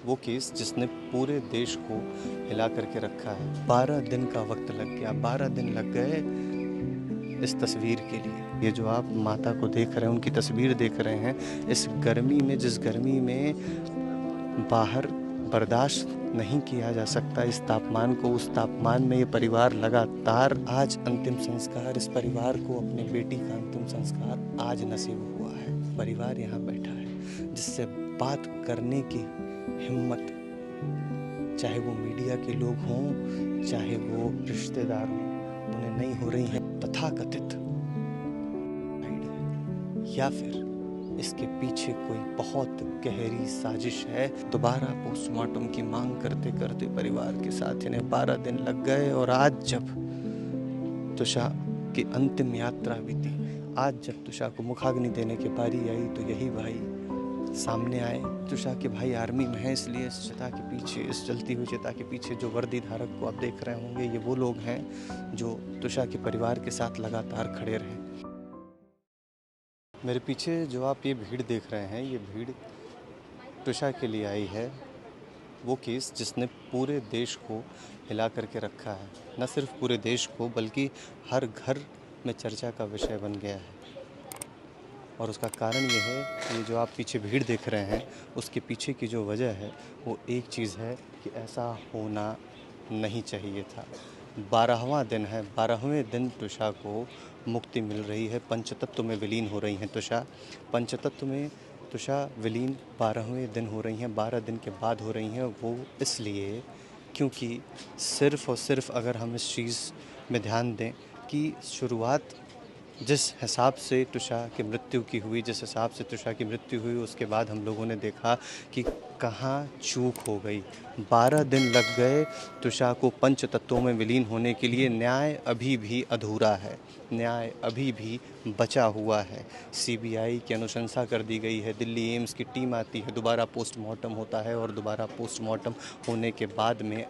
वो केस जिसने पूरे देश को हिला करके रखा है। 12 दिन का वक्त लग गया, 12 दिन लग गए इस तस्वीर के लिए। ये जो आप माता को देख रहे हैं, उनकी तस्वीर देख रहे हैं, इस गर्मी में, जिस गर्मी में बाहर बर्दाश्त नहीं किया जा सकता इस तापमान को, उस तापमान में ये परिवार लगातार आज अंतिम संस्कार, इस परिवार को अपने बेटी का अंतिम संस्कार आज नसीब हुआ है। परिवार यहाँ बैठा है जिससे बात करने की हिम्मत, चाहे वो मीडिया के लोग हों, चाहे वो रिश्तेदार हों, उन्हें नहीं हो रही है। तथाकथित या फिर इसके पीछे कोई बहुत गहरी साजिश है। दोबारा पोस्टमार्टम की मांग करते करते परिवार के साथ इन्हें 12 दिन लग गए और आज जब तुषा की अंतिम यात्रा बीती, आज जब तुषा को मुखाग्नि देने की बारी आई, तो यही भाई सामने आए। तुषा के भाई आर्मी में है, इसलिए इस चिता के पीछे, इस जलती हुई चिता के पीछे जो वर्दी धारक को आप देख रहे होंगे, ये वो लोग हैं जो तुषा के परिवार के साथ लगातार खड़े रहे। मेरे पीछे जो आप ये भीड़ देख रहे हैं, ये भीड़ तुषा के लिए आई है। वो केस जिसने पूरे देश को हिला करके रखा है, न सिर्फ पूरे देश को बल्कि हर घर में चर्चा का विषय बन गया है। और उसका कारण ये है कि ये जो आप पीछे भीड़ देख रहे हैं, उसके पीछे की जो वजह है वो एक चीज़ है कि ऐसा होना नहीं चाहिए था। 12वां दिन है, 12वें दिन तुषा को मुक्ति मिल रही है, पंचतत्व में विलीन हो रही हैं तुषा। पंचतत्व में तुषा विलीन 12वें दिन हो रही हैं, 12 दिन के बाद हो रही हैं। वो इसलिए क्योंकि सिर्फ़ और सिर्फ अगर हम इस चीज़ में ध्यान दें कि शुरुआत जिस हिसाब से तुषा की मृत्यु की हुई, जिस हिसाब से तुषा की मृत्यु हुई, उसके बाद हम लोगों ने देखा कि कहाँ चूक हो गई। 12 दिन लग गए तुषा को पंच तत्वों में विलीन होने के लिए। न्याय अभी भी अधूरा है, न्याय अभी भी बचा हुआ है। सीबीआई की अनुशंसा कर दी गई है, दिल्ली एम्स की टीम आती है, दोबारा पोस्टमार्टम होता है और दोबारा पोस्टमार्टम होने के बाद में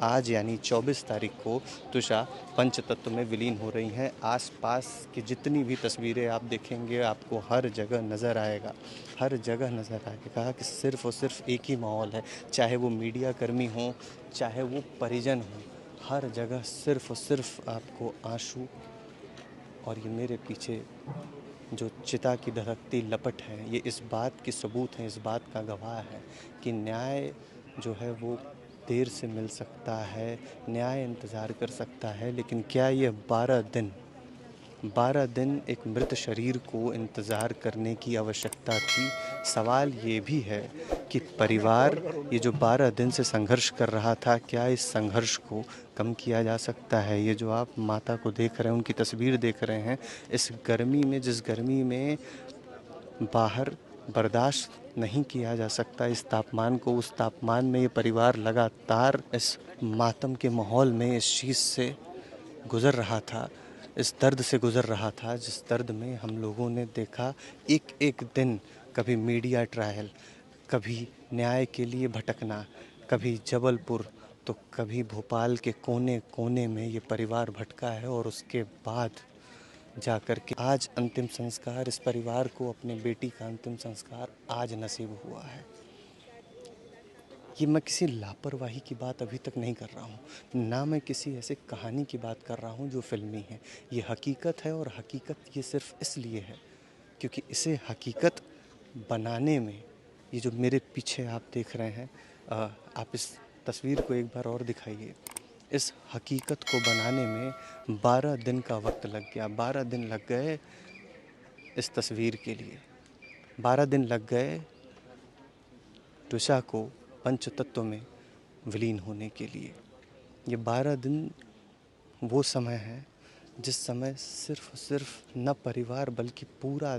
आज यानी 24 तारीख को तुषा पंचतत्व में विलीन हो रही हैं। आसपास की जितनी भी तस्वीरें आप देखेंगे, आपको हर जगह नज़र आएगा, हर जगह नज़र आएगा कि सिर्फ़ और सिर्फ एक ही माहौल है। चाहे वो मीडिया कर्मी हों, चाहे वो परिजन हों, हर जगह सिर्फ़ और सिर्फ आपको आंसू। और ये मेरे पीछे जो चिता की धधकती लपट है, ये इस बात की सबूत है, इस बात का गवाह है कि न्याय जो है वो देर से मिल सकता है, न्याय इंतज़ार कर सकता है, लेकिन क्या ये 12 दिन एक मृत शरीर को इंतज़ार करने की आवश्यकता थी? सवाल ये भी है कि परिवार ये जो 12 दिन से संघर्ष कर रहा था, क्या इस संघर्ष को कम किया जा सकता है? ये जो आप माता को देख रहे हैं, उनकी तस्वीर देख रहे हैं, इस गर्मी में, जिस गर्मी में बाहर बर्दाश्त नहीं किया जा सकता इस तापमान को, उस तापमान में ये परिवार लगातार इस मातम के माहौल में इस चीज़ से गुज़र रहा था, इस दर्द से गुज़र रहा था, जिस दर्द में हम लोगों ने देखा एक एक दिन, कभी मीडिया ट्रायल, कभी न्याय के लिए भटकना, कभी जबलपुर तो कभी भोपाल के कोने कोने में ये परिवार भटका है। और उसके बाद जाकर के आज अंतिम संस्कार, इस परिवार को अपने बेटी का अंतिम संस्कार आज नसीब हुआ है। ये मैं किसी लापरवाही की बात अभी तक नहीं कर रहा हूँ, ना मैं किसी ऐसे कहानी की बात कर रहा हूँ जो फिल्मी है। ये हकीकत है, और हकीकत ये सिर्फ इसलिए है क्योंकि इसे हकीकत बनाने में, ये जो मेरे पीछे आप देख रहे हैं, आप इस तस्वीर को एक बार और दिखाइए। इस हकीकत को बनाने में 12 दिन का वक्त लग गया, 12 दिन लग गए इस तस्वीर के लिए। 12 दिन लग गए तुषा को पंचतत्व में विलीन होने के लिए। ये 12 दिन वो समय है जिस समय सिर्फ सिर्फ न परिवार बल्कि पूरा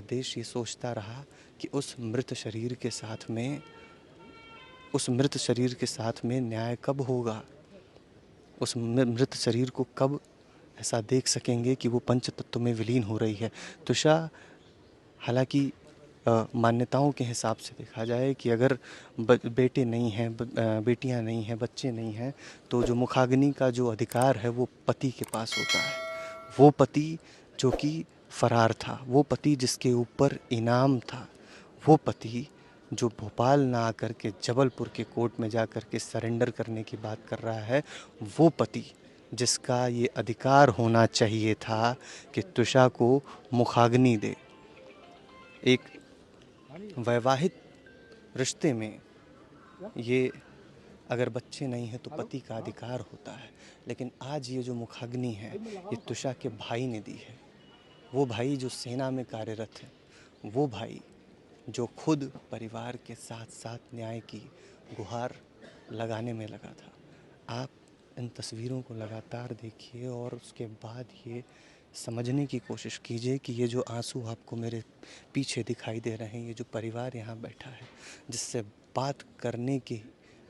देश ये सोचता रहा कि उस मृत शरीर के साथ में न्याय कब होगा, उस मृत शरीर को कब ऐसा देख सकेंगे कि वो पंचतत्व में विलीन हो रही है। तुषा, हालांकि मान्यताओं के हिसाब से देखा जाए कि अगर बेटे नहीं हैं, बेटियां नहीं हैं, बच्चे नहीं हैं, तो जो मुखाग्नि का जो अधिकार है वो पति के पास होता है। वो पति जो कि फरार था, वो पति जिसके ऊपर इनाम था, वो पति जो भोपाल ना आकर के जबलपुर के कोर्ट में जा कर के सरेंडर करने की बात कर रहा है, वो पति जिसका ये अधिकार होना चाहिए था कि तुषा को मुखाग्नि दे। एक वैवाहिक रिश्ते में ये अगर बच्चे नहीं हैं तो पति का अधिकार होता है, लेकिन आज ये जो मुखाग्नि है ये तुषा के भाई ने दी है। वो भाई जो सेना में कार्यरत है, वो भाई जो खुद परिवार के साथ साथ न्याय की गुहार लगाने में लगा था। आप इन तस्वीरों को लगातार देखिए और उसके बाद ये समझने की कोशिश कीजिए कि ये जो आंसू आपको मेरे पीछे दिखाई दे रहे हैं, ये जो परिवार यहाँ बैठा है जिससे बात करने की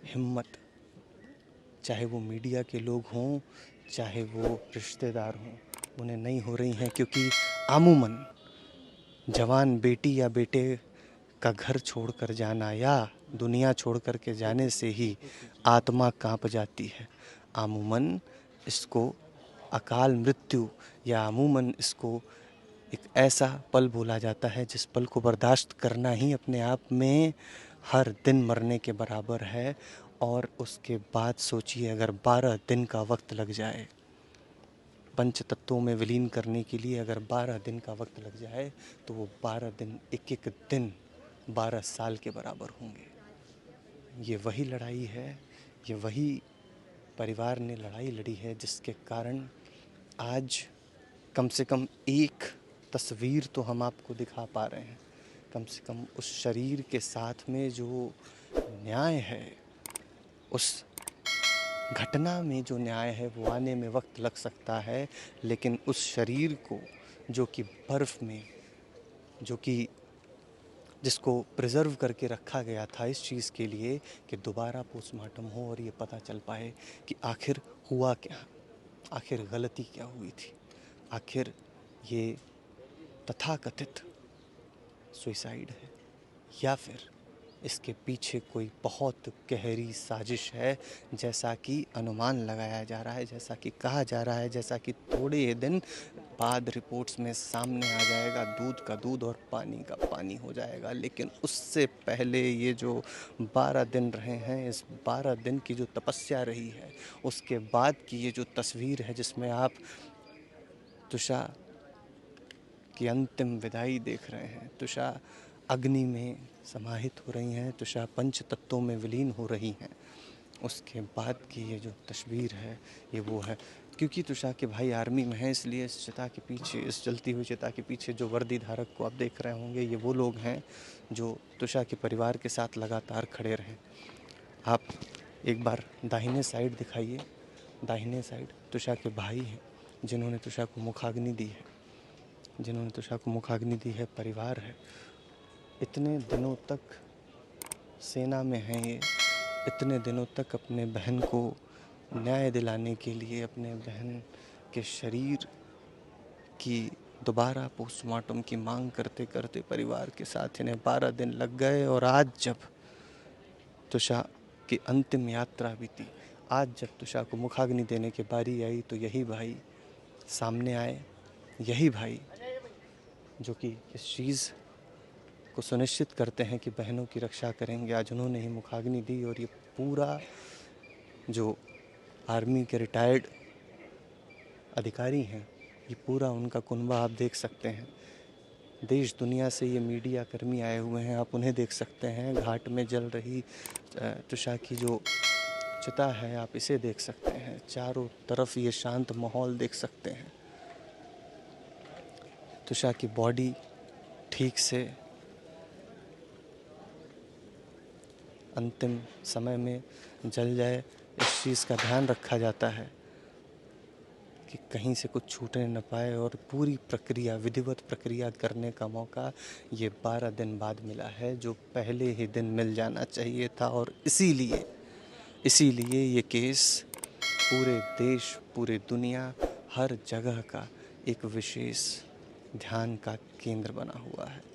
हिम्मत, चाहे वो मीडिया के लोग हों, चाहे वो रिश्तेदार हों, उन्हें नहीं हो रही हैं, क्योंकि अमूमन जवान बेटी या बेटे का घर छोड़कर जाना या दुनिया छोड़ कर के जाने से ही आत्मा कांप जाती है। अमूमन इसको अकाल मृत्यु या अमूमन इसको एक ऐसा पल बोला जाता है जिस पल को बर्दाश्त करना ही अपने आप में हर दिन मरने के बराबर है। और उसके बाद सोचिए अगर 12 दिन का वक्त लग जाए, पंच तत्वों में विलीन करने के लिए अगर 12 दिन का वक्त लग जाए तो वो 12 दिन एक एक दिन 12 साल के बराबर होंगे। ये वही लड़ाई है, ये वही परिवार ने लड़ाई लड़ी है जिसके कारण आज कम से कम एक तस्वीर तो हम आपको दिखा पा रहे हैं। कम से कम उस शरीर के साथ में जो न्याय है, उस घटना में जो न्याय है वो आने में वक्त लग सकता है, लेकिन उस शरीर को जो कि बर्फ़ में, जो कि जिसको प्रिजर्व करके रखा गया था इस चीज़ के लिए कि दोबारा पोस्टमार्टम हो और ये पता चल पाए कि आखिर हुआ क्या, आखिर गलती क्या हुई थी, आखिर ये तथाकथित सुसाइड है या फिर इसके पीछे कोई बहुत गहरी साजिश है, जैसा कि अनुमान लगाया जा रहा है, जैसा कि कहा जा रहा है, जैसा कि थोड़े ही दिन बाद रिपोर्ट्स में सामने आ जाएगा। दूध का दूध और पानी का पानी हो जाएगा। लेकिन उससे पहले ये जो 12 दिन रहे हैं, इस 12 दिन की जो तपस्या रही है, उसके बाद की ये जो तस्वीर है जिसमें आप तुषा की अंतिम विदाई देख रहे हैं, तुषा अग्नि में समाहित हो रही हैं, तुषा पंच तत्वों में विलीन हो रही हैं, उसके बाद की ये जो तस्वीर है ये वो है। क्योंकि तुषा के भाई आर्मी में हैं, इसलिए इस चिता के पीछे, इस जलती हुई चिता के पीछे जो वर्दी धारक को आप देख रहे होंगे, ये वो लोग हैं जो तुषा के परिवार के साथ लगातार खड़े रहे। आप एक बार दाहिने साइड दिखाइए, दाहिने साइड तुषा के भाई हैं जिन्होंने तुषा को मुखाग्नि दी है, जिन्होंने तुषा को मुखाग्नि दी है, परिवार है। इतने दिनों तक सेना में हैं ये, इतने दिनों तक अपने बहन को न्याय दिलाने के लिए, अपने बहन के शरीर की दोबारा पोस्टमार्टम की मांग करते करते परिवार के साथ इन्हें 12 दिन लग गए। और आज जब तुषा की अंतिम यात्रा बीती, आज जब तुषा को मुखाग्नि देने की बारी आई, तो यही भाई सामने आए, यही भाई जो कि इस चीज़ को सुनिश्चित करते हैं कि बहनों की रक्षा करेंगे, आज उन्होंने ही मुखाग्नि दी। और ये पूरा जो आर्मी के रिटायर्ड अधिकारी हैं, ये पूरा उनका कुनबा आप देख सकते हैं। देश दुनिया से ये मीडिया कर्मी आए हुए हैं, आप उन्हें देख सकते हैं। घाट में जल रही तुषा की जो चिता है, आप इसे देख सकते हैं। चारों तरफ ये शांत माहौल देख सकते हैं। तुषा की बॉडी ठीक से अंतिम समय में जल जाए, इस चीज़ का ध्यान रखा जाता है कि कहीं से कुछ छूटने न पाए। और पूरी प्रक्रिया, विधिवत प्रक्रिया करने का मौका ये 12 दिन बाद मिला है, जो पहले ही दिन मिल जाना चाहिए था। और इसीलिए ये केस पूरे देश, पूरे दुनिया, हर जगह का एक विशेष ध्यान का केंद्र बना हुआ है।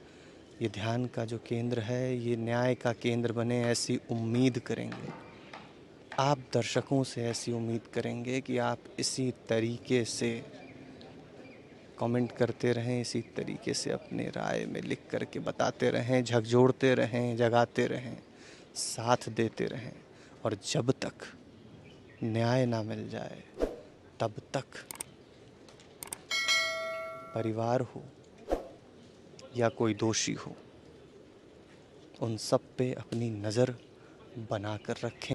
ये ध्यान का जो केंद्र है, ये न्याय का केंद्र बने, ऐसी उम्मीद करेंगे। आप दर्शकों से ऐसी उम्मीद करेंगे कि आप इसी तरीके से कमेंट करते रहें, इसी तरीके से अपने राय में लिख करके बताते रहें, झकझोरते रहें, जगाते रहें, साथ देते रहें। और जब तक न्याय ना मिल जाए तब तक परिवार हो या कोई दोषी हो, उन सब पे अपनी नज़र बना कर रखें।